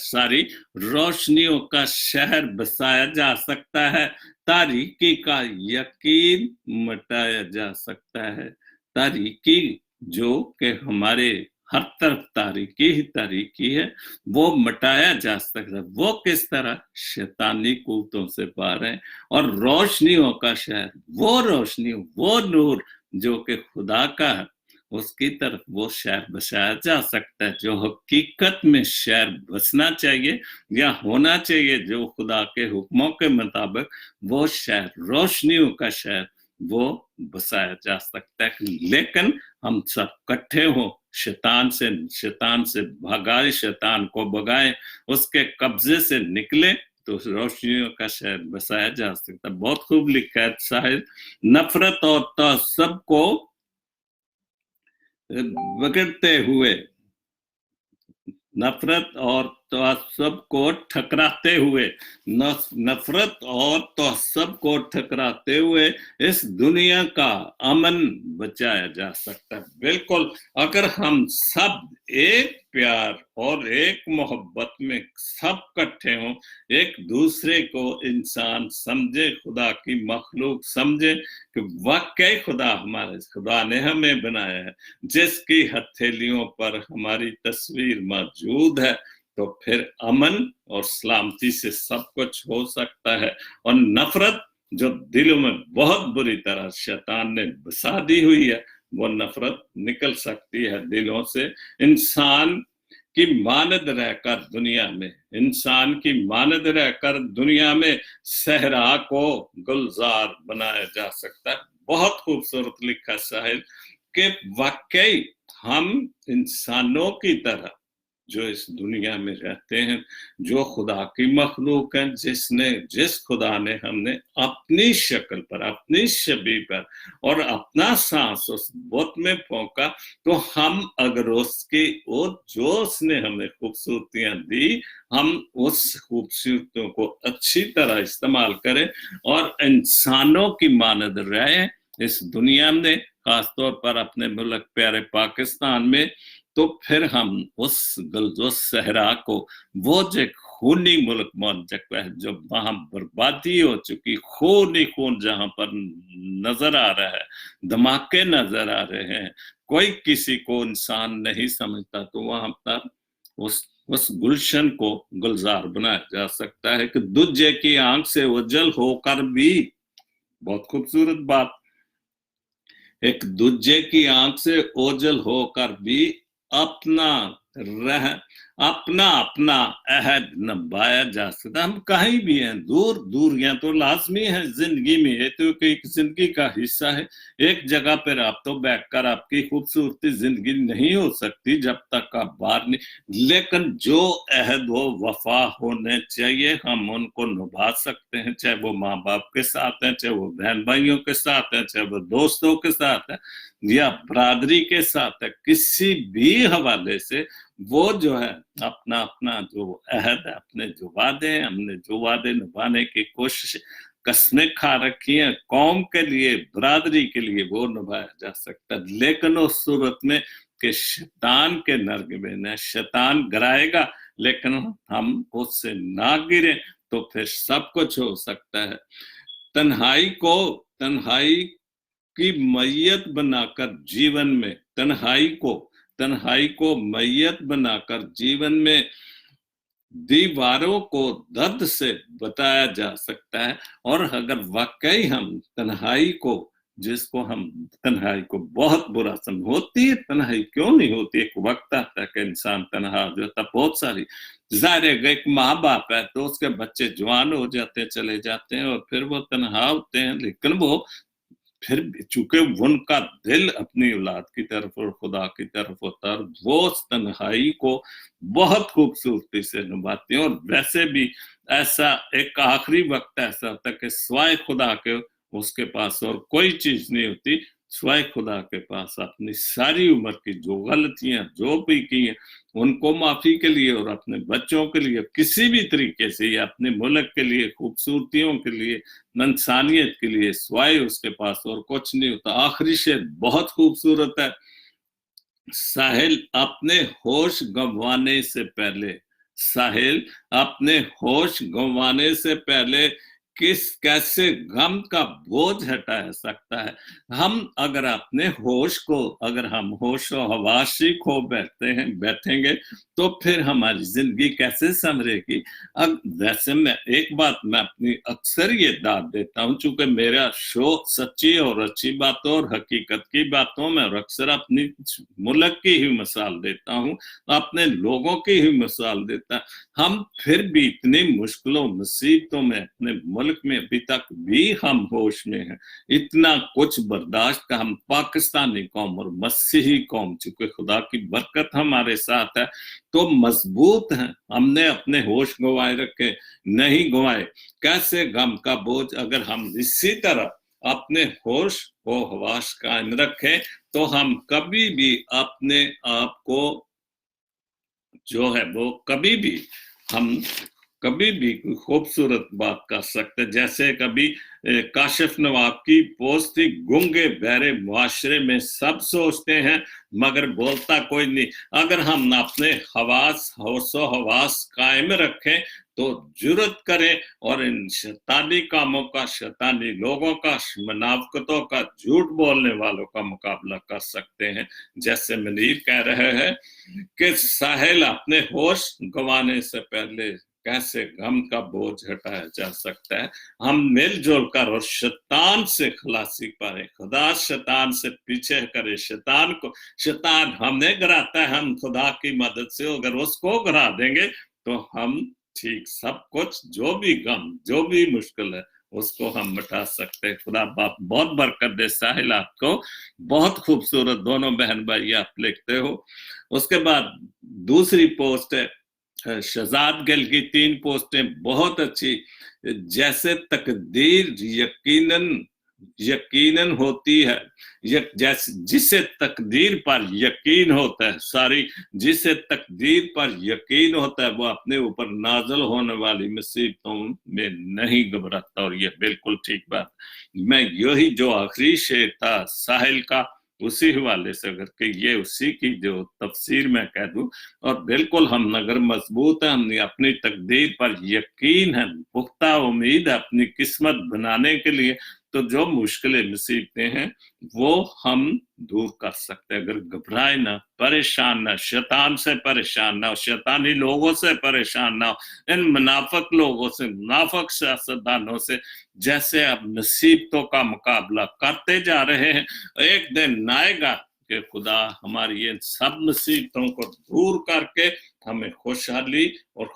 रोशनियों का शहर बसाया जा सकता है, तारीकी का यकीन मिटाया जा सकता है। तारीकी जो कि हमारे हर तरफ तारीकी ही तारीकी है, वो मिटाया जा सकता है। वो किस तरह? शैतानी कुव्वतों से बाहर है। और रोशनियों का शहर, वो रोशनी, वो नूर जो कि खुदा का है, उसकी तरफ वो शहर बसाया जा सकता है। जो हकीकत में शहर बसना चाहिए या होना चाहिए, जो खुदा के हुक्मों के मुताबिक, वो शहर, रोशनियों का शहर, वो बसाया जा सकता है। लेकिन हम सब इकट्ठे हो, शैतान से भगाए, शैतान को भगाए, उसके कब्जे से निकले, तो रोशनियों का शहर बसाया जा सकता है। बहुत खूब लिखा है साहिब। नफरत और तअस्सुब को बगड़ते हुए, नफरत और तअस्सुब को ठकराते हुए, नफरत और तअस्सुब को ठकराते हुए इस दुनिया का अमन बचाया जा सकता है। बिल्कुल, अगर हम सब एक प्यार और एक मोहब्बत में सब इकट्ठे हों, एक दूसरे को इंसान समझे, खुदा की मखलूक समझे कि वाकई खुदा ने हमें बनाया है, जिसकी हथेलियों पर हमारी तस्वीर मौजूद है, तो फिर अमन और सलामती से सब कुछ हो सकता है। और नफरत जो दिलों में बहुत बुरी तरह शैतान ने बसा दी हुई है, वो नफरत निकल सकती है दिलों से। इंसान की मानद रहकर दुनिया में सहरा को गुलजार बनाया जा सकता है। बहुत खूबसूरत लिखा साहिब कि वाकई हम इंसानों की तरह जो इस दुनिया में रहते हैं, जो खुदा की मखलूक है, जिस खुदा ने हमने अपनी शक्ल पर, अपनी छवि पर और अपना सांस उस बुत में फूंका, तो हम अगर जो उसने हमें खूबसूरतियां दी, हम उस खूबसूरतियों को अच्छी तरह इस्तेमाल करें और इंसानों की मानद रहे इस दुनिया में, खासतौर पर अपने मुल्क प्यारे पाकिस्तान में, तो फिर हम उस गलजोस सहरा को, वो जो खूनी मुल्क मान सकता है, जो वहां बर्बादी हो चुकी, खून ही खून जहां पर नजर आ रहा है, धमाके नजर आ रहे हैं, कोई किसी को इंसान नहीं समझता, तो वहां पर उस गुलशन को गुलजार बनाया जा सकता है कि दूजे की आंख से ओझल होकर भी, बहुत खूबसूरत बात, एक दूजे की आंख से ओझल होकर भी अपना अपना अहद निभाया जा सकता। हम कहीं भी हैं, दूरियां तो लाजमी है जिंदगी में, ये तो एक जिंदगी का हिस्सा है। एक जगह पर आप तो बैठकर आपकी खूबसूरती जिंदगी नहीं हो सकती जब तक आप बाहर नहीं, लेकिन जो अहद वो वफा होने चाहिए, हम उनको निभा सकते हैं, चाहे वो माँ बाप के साथ है, चाहे वो बहन भाइयों के साथ है, चाहे वो दोस्तों के साथ है, या बरादरी के साथ है, किसी भी हवाले से वो जो है अपना अपना जो अहद है, अपने जो वादे हैं, हमने जो वादे निभाने की कोशिश, कस्में खा रखी हैं कौम के लिए, बरादरी के लिए, वो निभाया जा सकता है। लेकिन उस सूरत में कि शैतान के नर्ग में न शैतान गिराएगा, लेकिन हम उससे ना गिरे, तो फिर सब कुछ हो सकता है। तन्हाई की मैयत बनाकर जीवन में, तन्हाई को मैयत बनाकर जीवन में दीवारों को दर्द से बताया जा सकता है। और अगर वाकई हम तन्हाई को, जिसको हम तन्हाई को बहुत बुरा होती है, तन्हाई क्यों नहीं होती, एक वक्त आता है कि इंसान तन्हा हो जाता, बहुत सारी, जाहिर है एक माँ बाप है तो उसके बच्चे जवान हो जाते हैं, चले जाते हैं और फिर वो तन्हा होते हैं, लेकिन वो फिर चूंकि उनका दिल अपनी औलाद की तरफ और खुदा की तरफ होता है, वो उस तन्हाई को बहुत खूबसूरती से निभाते हैं। और वैसे भी ऐसा एक आखिरी वक्त ऐसा होता है कि सिवाय खुदा के उसके पास और कोई चीज नहीं होती, सिवाय खुदा के पास अपनी सारी उम्र की जो गलतियां जो भी की हैं उनको माफी के लिए और अपने बच्चों के लिए किसी भी तरीके से, या अपने मुल्क के लिए, खूबसूरतियों के लिए, इंसानियत के लिए, सिवाय उसके पास और कुछ नहीं होता। आखिरी शेर बहुत खूबसूरत है। साहिल अपने होश गंवाने से पहले, साहिल अपने होश गंवाने से पहले कैसे गम का बोझ हटा सकता है। हम अगर अपने होश को, अगर हम होश और हवाशी खो बैठेंगे तो फिर हमारी जिंदगी कैसे संवरेगी। अब वैसे मैं एक बात मैं अपनी अक्सर ये दाद देता हूँ, चूंकि मेरा शो सच्ची और अच्छी बातों और हकीकत की बातों में, और अक्सर अपनी मुल्क की ही मिसाल देता हूँ, अपने लोगों की ही मिसाल देता, हम फिर भी इतनी मुश्किलों मुसीबतों में अपने मुल्क में अभी तक भी हम होश में हैं। इतना कुछ बर्दाश्त का, हम पाकिस्तानी कौम और मसीही कौम, चूंकि खुदा की बरकत हमारे साथ है तो मजबूत हैं। हमने अपने होश गंवाए रखे नहीं गंवाए। कैसे गम का बोझ, अगर हम इसी तरह अपने होश को हवास कायम रखें तो हम कभी भी अपने आप को जो है वो कभी भी खूबसूरत बात कर सकते। जैसे कभी काशिफ नवाब की पोस्ट थी, गूंगे बहरे मुआशरे में सब सोचते हैं मगर बोलता कोई नहीं। अगर हम अपने होशो हवास कायम रखें तो जुर्रत करें और इन शैतानी कामों का, शैतानी लोगों का, मुनाफिकों का, झूठ बोलने वालों का मुकाबला कर सकते हैं। जैसे मनीर कह रहे हैं कि साहिल अपने होश गंवाने से पहले कैसे गम का बोझ हटाया जा सकता है। हम मिलजुल कर और शैतान से खलासी पाए, खुदा शैतान से पीछे करे। शैतान हमें गिराता है, हम खुदा की मदद से अगर उसको गिरा देंगे तो हम ठीक सब कुछ, जो भी गम, जो भी मुश्किल है, उसको हम मिटा सकते हैं। खुदा बाप बहुत बरकत दे। साहिल आपको बहुत खूबसूरत दोनों बहन भाई आप लिखते हो। उसके बाद दूसरी पोस्ट है शहजाद गिल की 3 पोस्टें बहुत अच्छी। जैसे तकदीर यकीनन होती है, जैसे जिसे तकदीर पर यकीन होता है, सारी जिसे तकदीर पर यकीन होता है वो अपने ऊपर नाजल होने वाली मुसीबतों में नहीं घबराता। और ये बिल्कुल ठीक बात। मैं यही जो आखिरी शेर था साहिल का, उसी हवाले से अगर कि ये उसी की जो तफसीर मैं कह दूं, और बिल्कुल हम अगर मजबूत है, हमने अपनी तकदीर पर यकीन है, पुख्ता उम्मीद है अपनी किस्मत बनाने के लिए, तो जो मुश्किलें मुसीबतें हैं वो हम दूर कर सकते हैं। अगर घबराए ना, परेशान ना, शैतान से परेशान ना हो, शैतानी लोगों से परेशान ना हो, इन मुनाफिक लोगों से, मुनाफिक सियासतदानों से, जैसे अब मुसीबतों का मुकाबला करते जा रहे हैं, एक दिन आएगा कि खुदा हमारी इन सब मुसीबतों को दूर करके हमें खुशहाली और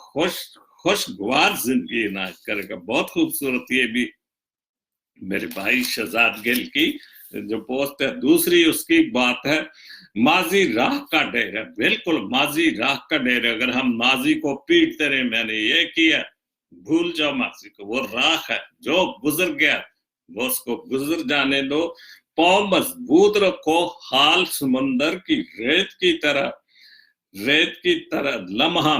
खुशगवार जिंदगी इनायत करेगा। बहुत खूबसूरत ये भी मेरे भाई शहजाद गिल की जो पोस्ट है। दूसरी उसकी बात है माजी राह का ढेर है। बिल्कुल माजी राह का ढेर है। अगर हम माजी को पीटते रहे, मैंने ये किया, भूल जाओ माजी को, वो राह है जो गुजर गया, वो उसको गुजर जाने दो। पांव मजबूत रखो, हाल समुंदर की रेत की तरह लम्हा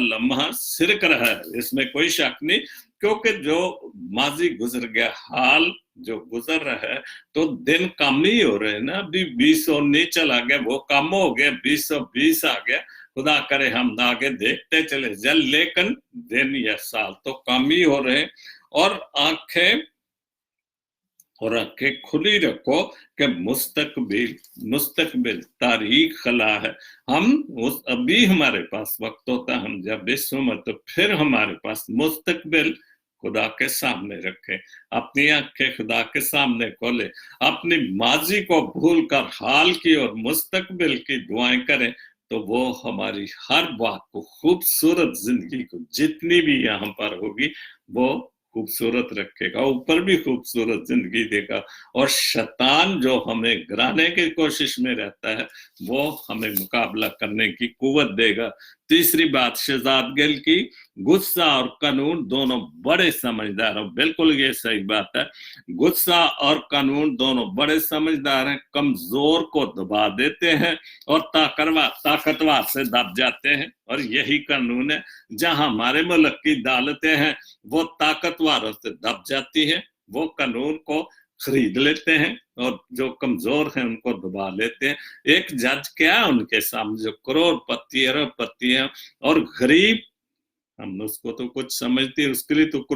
लम्हा सिरक रहा है, इसमें कोई शक नहीं। क्योंकि जो माजी गुजर गया, हाल जो गुजर रहा है, तो दिन कम ही हो रहे हैं ना। अभी 2019 चला गया, वो कम हो गया, 2020 आ गया। खुदा करे हम आगे देखते चले जाए, लेकिन दिन या साल तो कम ही हो रहे। और आंखें खुली रखो कि मुस्तकबिल तारीख खला है। अभी हमारे पास वक्त होता है, हम जब इस उम्र, तो फिर हमारे पास मुस्तकबिल खुदा के सामने रखे, अपनी आंखें खुदा के सामने खोले, अपनी माजी को भूल कर हाल की और मुस्तकबिल की दुआएं करें, तो वो हमारी हर बात को, खूबसूरत जिंदगी को जितनी भी यहाँ पर होगी, वो खूबसूरत रखेगा, ऊपर भी खूबसूरत जिंदगी देगा। और शैतान जो हमें गिराने की कोशिश में रहता है, वो हमें मुकाबला करने की कुव्वत देगा। तीसरी बात शहजाद गिल की, गुस्सा और कानून दोनों बड़े समझदार हैं। बिल्कुल ये सही बात है, गुस्सा और कानून दोनों बड़े समझदार हैं, कमजोर को दबा देते हैं और ताकतवर से दब जाते हैं। और यही कानून है, जहां हमारे मुल्क की अदालतें हैं वो ताकतवरों से दब जाती है, वो कानून को खरीद लेते हैं और जो कमजोर हैं उनको दबा लेते हैं। एक जज क्या उनके सामने, जो करोड़पति अरबपति है और गरीब, हम उसको तो कुछ समझते हैं, उसके लिए तो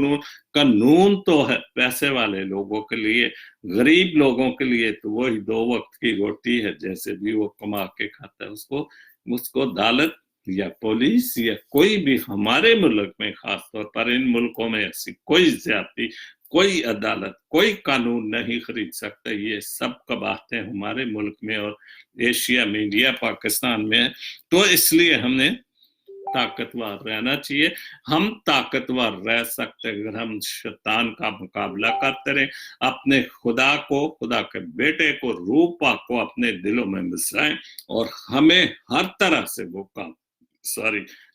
कानून तो है पैसे वाले लोगों के लिए, गरीब लोगों के लिए तो वही 2 वक्त की रोटी है, जैसे भी वो कमा के खाता है। उसको अदालत या पुलिस या कोई भी हमारे मुल्क में, खासतौर पर इन मुल्कों में, ऐसी कोई ज्यादती, कोई अदालत, कोई कानून नहीं खरीद सकता। ये सब कबाहतें हमारे मुल्क में और एशिया में, इंडिया पाकिस्तान में है। तो इसलिए हमने ताकतवर रहना चाहिए। हम ताकतवर रह सकते अगर हम शैतान का मुकाबला करते रहे, अपने खुदा के बेटे को, रूह पाक को अपने दिलों में मिसराएं, और हमें हर तरह से वो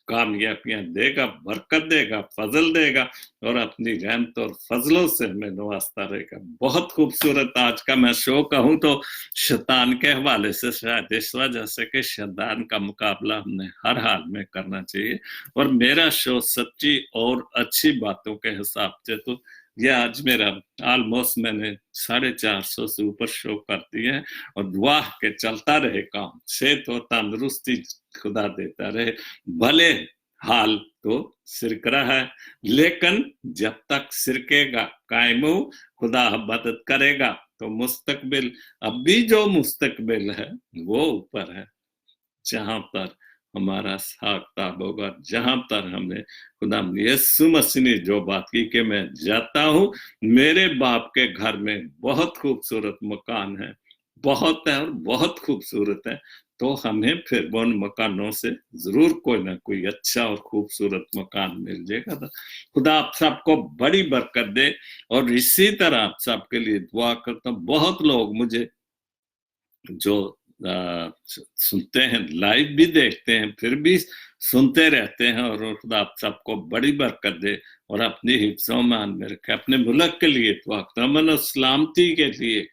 कामयाबियां देगा, बरकत देगा, फजल देगा, और अपनी रहमत और फजलों से हमें नवाजता रहेगा। बहुत खूबसूरत आज का मैं शो कहूं तो शैतान के हवाले से, शायद इस वजह से कि शैतान का मुकाबला हमने हर हाल में करना चाहिए। और मेरा शो सच्ची और अच्छी बातों के हिसाब से तो ये आज मेरा ऑलमोस्ट मैंने 450 से ऊपर शो कर दिए हैं। और दुआ के चलता रहे काम, सेहत और तंदुरुस्ती खुदा देता रहे। भले हाल तो सिरकरा है, लेकिन जब तक सिरकेगा कायम हो, खुदा मदद करेगा। तो मुस्तकबिल, अभी जो मुस्तकबिल है वो ऊपर है, जहां पर हमारा साख्ताब होगा, जहां पर हमने खुदा यीशु मसीह ने जो बात की कि मैं जाता हूं, मेरे बाप के घर में बहुत खूबसूरत मकान है, बहुत है और बहुत खूबसूरत है, تو ہمیں پھر ان مکانوں سے ضرور کوئی نہ کوئی اچھا اور خوبصورت مکان مل جائے گا. خدا آپ سب کو بڑی برکت دے. اور اسی طرح آپ سب کے لیے دعا کرتا ہوں. بہت لوگ مجھے جو سنتے ہیں، لائیو بھی دیکھتے ہیں، پھر بھی سنتے رہتے ہیں، اور خدا آپ سب کو بڑی برکت دے اور اپنی حفظ و امان میں رکھے. اپنے ملک کے لیے دعا کرتا ہوں، امن و سلامتی کے لیے،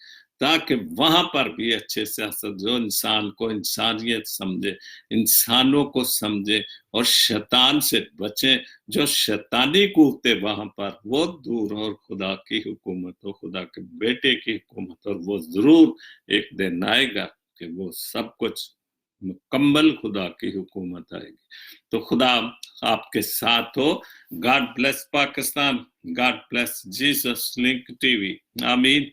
تاکہ وہاں پر بھی اچھے سیاست جو انسان کو انسانیت سمجھے، انسانوں کو سمجھے اور شیطان سے بچیں. جو شیطانی قوتیں وہاں پر وہ دور، اور خدا کی حکومت اور خدا کے بیٹے کی حکومت، اور وہ ضرور ایک دن آئے گا کہ وہ سب کچھ مکمل خدا کی حکومت آئے گی. تو خدا آپ کے ساتھ ہو. God bless Pakistan. God bless Jesus Link T V. آمین.